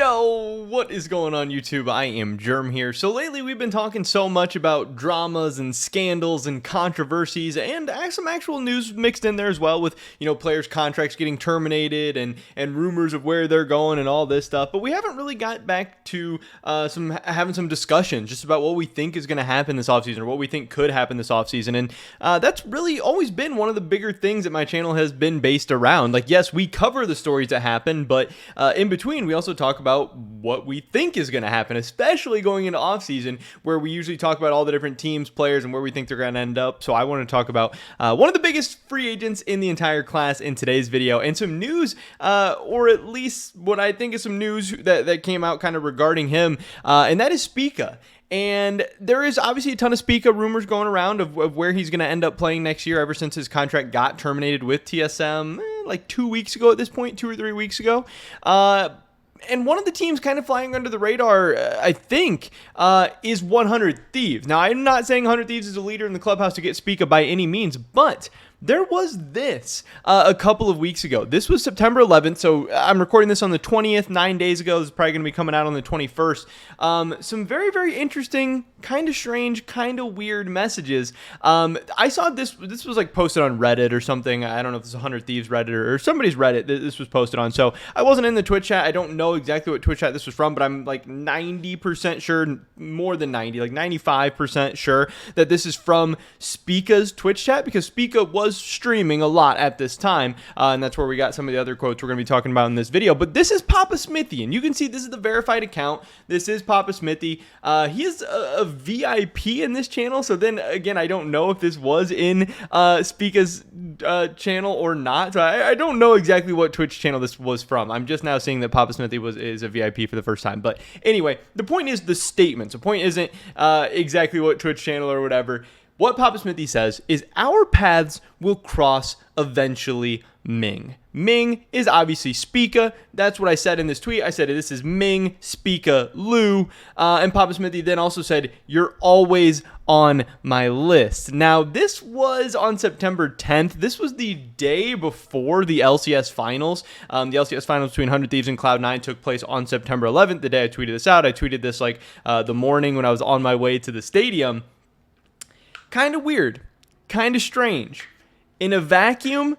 Yo, what is going on YouTube? I am Germ here. So lately we've been talking so much about dramas and scandals and controversies and some actual news mixed in there as well with, players' contracts getting terminated and rumors of where they're going and all this stuff. But we haven't really got back to having some discussions just about what we think is going to happen this offseason or what we think could happen this offseason. And that's really always been one of the bigger things that my channel has been based around. Like, yes, we cover the stories that happen, but in between, we also talk about what we think is going to happen, especially going into offseason, where we usually talk about all the different teams, players, and where we think they're going to end up. So I want to talk about one of the biggest free agents in the entire class in today's video, and some news, or at least what I think is some news that came out kind of regarding him, and that is Spica. And there is obviously a ton of Spica rumors going around of where he's going to end up playing next year ever since his contract got terminated with TSM like 2 weeks ago at this point, 2 or 3 weeks ago. And one of the teams kind of flying under the radar, I think, is 100 Thieves. Now, I'm not saying 100 Thieves is a leader in the clubhouse to get Spica by any means, but there was this a couple of weeks ago. This was September 11th, so I'm recording this on the 20th, 9 days ago. This is probably going to be coming out on the 21st. Some very, very interesting, kind of strange, kind of weird messages. I saw this was like posted on Reddit or something. I don't know if it's 100 Thieves Reddit or somebody's Reddit that this was posted on. So I wasn't in the Twitch chat. I don't know exactly what Twitch chat this was from, but I'm like 90% sure, more than 90, like 95% sure that this is from Spica's Twitch chat, because Spica was streaming a lot at this time, and that's where we got some of the other quotes we're going to be talking about in this video. But this is Papasmithy, and you can see this is the verified account. This is Papasmithy. He is a VIP in this channel, so then again, I don't know if this was in Spica's channel or not. So I don't know exactly what Twitch channel this was from. I'm just now seeing that Papasmithy is a VIP for the first time. But anyway, the point is the statements. The point isn't exactly what Twitch channel or whatever. What Papasmithy says is our paths will cross eventually, Ming. Ming is obviously Spica. That's what I said in this tweet. I said this is Ming, Spica, Lou. And Papasmithy then also said, you're always on my list. Now, this was on September 10th. This was the day before the LCS finals. The LCS finals between 100 Thieves and Cloud9 took place on September 11th, the day I tweeted this out. I tweeted this like the morning when I was on my way to the stadium. Kind of weird, kind of strange. In a vacuum,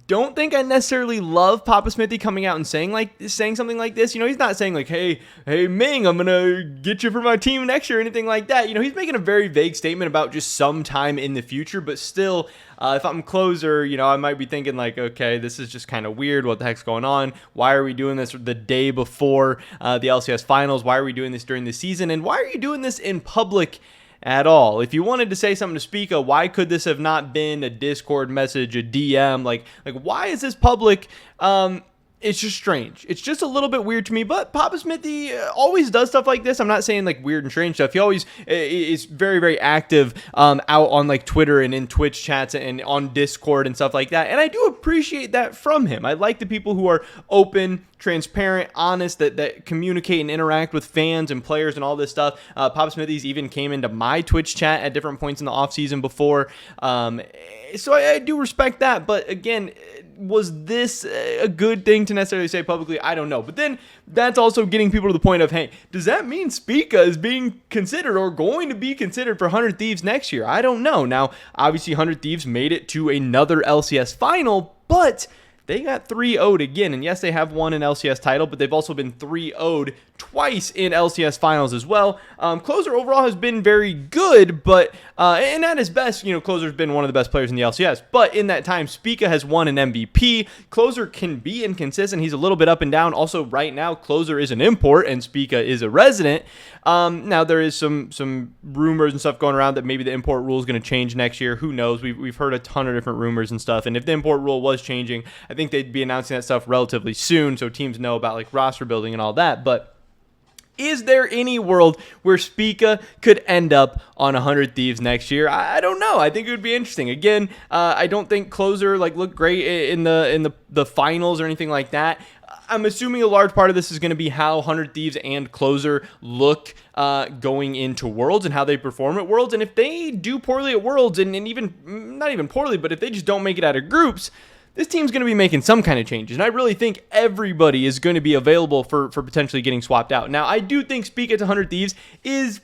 don't think I necessarily love Papasmithy coming out and saying something like this. He's not saying like, hey Ming, I'm gonna get you for my team next year or anything like that. He's making a very vague statement about just sometime in the future, but still, if I'm closer, I might be thinking like, okay, this is just kind of weird. What the heck's going on? Why are we doing this the day before the LCS finals? Why are we doing this during the season? And why are you doing this in public at all? If you wanted to say something to Spica, why could this have not been a Discord message, a DM? Like why is this public? It's just strange. It's just a little bit weird to me, but Papasmithy always does stuff like this. I'm not saying like weird and strange stuff. He always is very, very active out on like Twitter and in Twitch chats and on Discord and stuff like that. And I do appreciate that from him. I like the people who are open, transparent, honest, that communicate and interact with fans and players and all this stuff. Papasmithy's even came into my Twitch chat at different points in the offseason before. So I do respect that. But again, was this a good thing to necessarily say publicly? I don't know. But then that's also getting people to the point of, hey, does that mean Spica is being considered or going to be considered for 100 Thieves next year? I don't know. Now, obviously, 100 Thieves made it to another LCS final, but they got 3-0'd again. And yes, they have won an LCS title, but they've also been 3-0'd twice in LCS finals as well. Closer overall has been very good, but and at his best, Closer's been one of the best players in the LCS. But in that time, Spica has won an MVP. Closer can be inconsistent. He's a little bit up and down. Also, right now, Closer is an import and Spica is a resident. Now, there is some rumors and stuff going around that maybe the import rule is going to change next year. Who knows? We've heard a ton of different rumors and stuff. And if the import rule was changing, I think they'd be announcing that stuff relatively soon so teams know about like roster building and all that. But is there any world where Spica could end up on 100 Thieves next year? I don't know. I think it would be interesting. Again, I don't think Closer looked great in the finals or anything like that. I'm assuming a large part of this is going to be how 100 Thieves and Closer look going into Worlds and how they perform at Worlds. And if they do poorly at Worlds, and even not even poorly, but if they just don't make it out of groups, this team's going to be making some kind of changes. And I really think everybody is going to be available for potentially getting swapped out. Now, I do think Spica to 100 Thieves is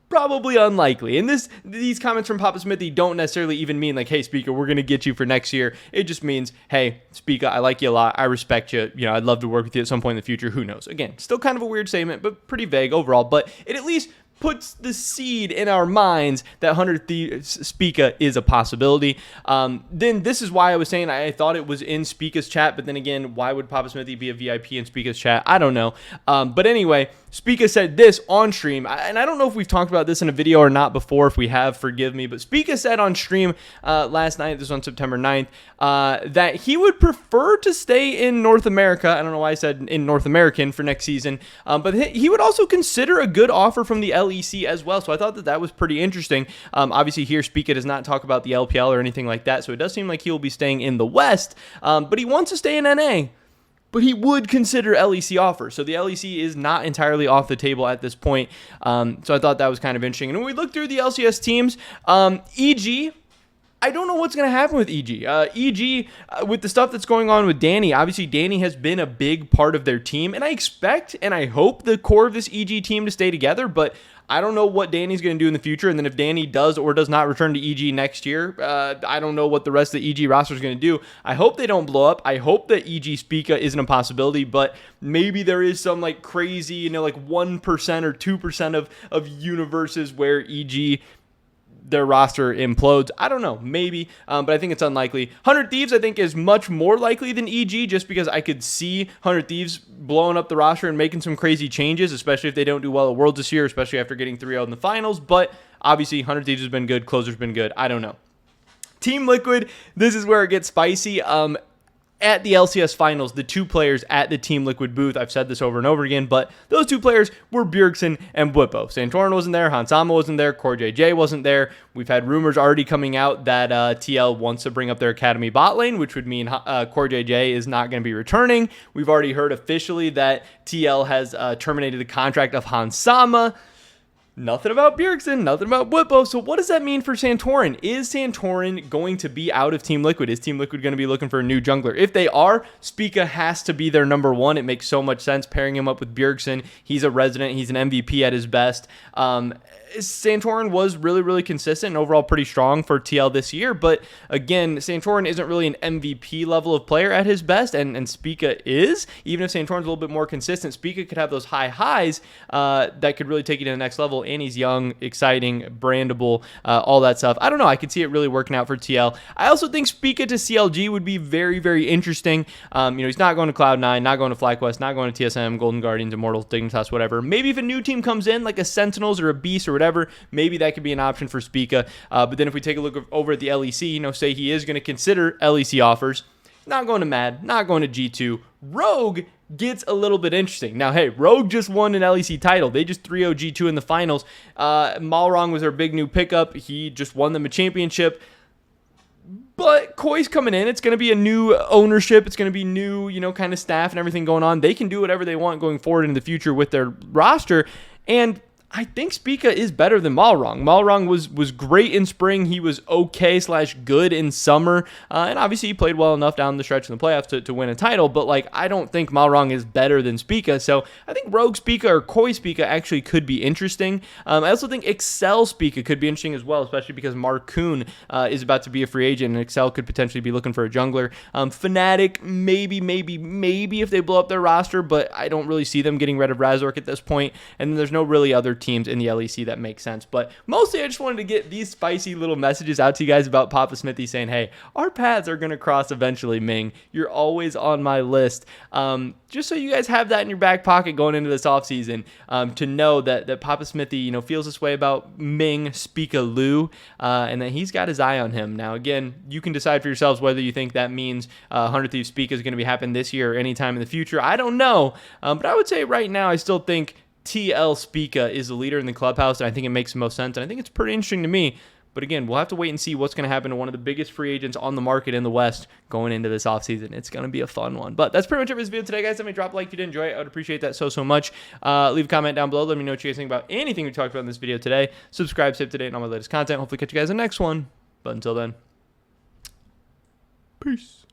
probably unlikely. And these comments from Papasmithy don't necessarily even mean like, hey, Spica, we're going to get you for next year. It just means, hey, Spica, I like you a lot. I respect you. You know, I'd love to work with you at some point in the future. Who knows? Again, still kind of a weird statement, but pretty vague overall. But it at least puts the seed in our minds that 100 Thieves Spica is a possibility. Then this is why I was saying I thought it was in Spica's chat, but then again, why would Papasmithy be a VIP in Spica's chat? I don't know. But anyway, Spica said this on stream, and I don't know if we've talked about this in a video or not before. If we have, forgive me. But Spica said on stream last night, this was on September 9th, that he would prefer to stay in North America. I don't know why I said in North American for next season, but he would also consider a good offer from the LEC as well. So I thought that was pretty interesting. Obviously here, Spica does not talk about the LPL or anything like that, so it does seem like he will be staying in the West, but he wants to stay in NA. But he would consider LEC offers. So the LEC is not entirely off the table at this point. So I thought that was kind of interesting. And when we look through the LCS teams, EG, I don't know what's going to happen with EG. EG, with the stuff that's going on with Danny, obviously Danny has been a big part of their team. And I expect and I hope the core of this EG team to stay together. But I don't know what Danny's going to do in the future. And then if Danny does or does not return to EG next year, I don't know what the rest of the EG roster is going to do. I hope they don't blow up. I hope that EG Spica isn't a possibility, but maybe there is some like crazy, you know, like 1% or 2% of universes where EG, their roster implodes. I don't know, maybe, but I think it's unlikely. 100 Thieves, I think, is much more likely than EG, just because I could see 100 Thieves blowing up the roster and making some crazy changes, especially if they don't do well at Worlds this year, especially after getting 3-0 in the finals. But obviously, 100 Thieves has been good, Closer's been good. I don't know. Team Liquid, this is where it gets spicy. At the LCS finals, the two players at the Team Liquid booth, I've said this over and over again, but those two players were Bjergsen and Bwipo. Santorin wasn't there, Hansama wasn't there, CoreJJ wasn't there. We've had rumors already coming out that TL wants to bring up their Academy bot lane, which would mean CoreJJ is not going to be returning. We've already heard officially that TL has terminated the contract of Hansama. Nothing about Bjergsen, nothing about Bwipo. So what does that mean for Santorin? Is Santorin going to be out of Team Liquid? Is Team Liquid going to be looking for a new jungler? If they are, Spica has to be their number one. It makes so much sense pairing him up with Bjergsen. He's a resident. He's an MVP at his best. Santorin was really, really consistent and overall pretty strong for TL this year. But again, Santorin isn't really an MVP level of player at his best, and Spica is. Even if Santorin's a little bit more consistent, Spica could have those high highs that could really take you to the next level. And he's young, exciting, brandable, all that stuff. I don't know. I could see it really working out for TL. I also think Spica to CLG would be very, very interesting. He's not going to Cloud9, not going to FlyQuest, not going to TSM, Golden Guardians, Immortals, Dignitas, whatever. Maybe if a new team comes in, like a Sentinels or a Beast or whatever, maybe that could be an option for Spica. But then if we take a look over at the LEC, say he is going to consider LEC offers, not going to MAD, not going to G2. Rogue gets a little bit interesting. Now, hey, Rogue just won an LEC title. They just 3-0 G2 in the finals. Malrong was their big new pickup. He just won them a championship. But Koi's coming in. It's going to be a new ownership. It's going to be new, kind of staff and everything going on. They can do whatever they want going forward in the future with their roster. And I think Spica is better than Malrong. Malrong was great in spring. He was okay/good in summer. And obviously he played well enough down the stretch in the playoffs to win a title. But I don't think Malrong is better than Spica. So I think Rogue Spica or Koi Spica actually could be interesting. I also think Excel Spica could be interesting as well, especially because Marcoon is about to be a free agent and Excel could potentially be looking for a jungler. Fnatic, maybe if they blow up their roster, but I don't really see them getting rid of Razork at this point. And then there's no really other teams in the LEC that make sense. But mostly I just wanted to get these spicy little messages out to you guys about Papasmithy saying, hey, our paths are going to cross eventually, Ming. You're always on my list. Just so you guys have that in your back pocket going into this offseason, to know that Papasmithy, feels this way about Ming, Spica Lu, and that he's got his eye on him. Now, again, you can decide for yourselves whether you think that means 100 Thieves Spica is going to be happening this year or anytime in the future. I don't know. But I would say right now I still think TL Spica is the leader in the clubhouse, and I think it makes the most sense, and I think it's pretty interesting to me. But again, we'll have to wait and see what's going to happen to one of the biggest free agents on the market in the West going into this offseason. It's going to be a fun one. But that's pretty much it for this video today, guys. Let me drop a like if you did enjoy it. I would appreciate that so much. Leave a comment down below. Let me know what you guys think about anything we talked about in this video today. Subscribe, stay up to date on all my latest content. Hopefully catch you guys in the next one. But until then, peace.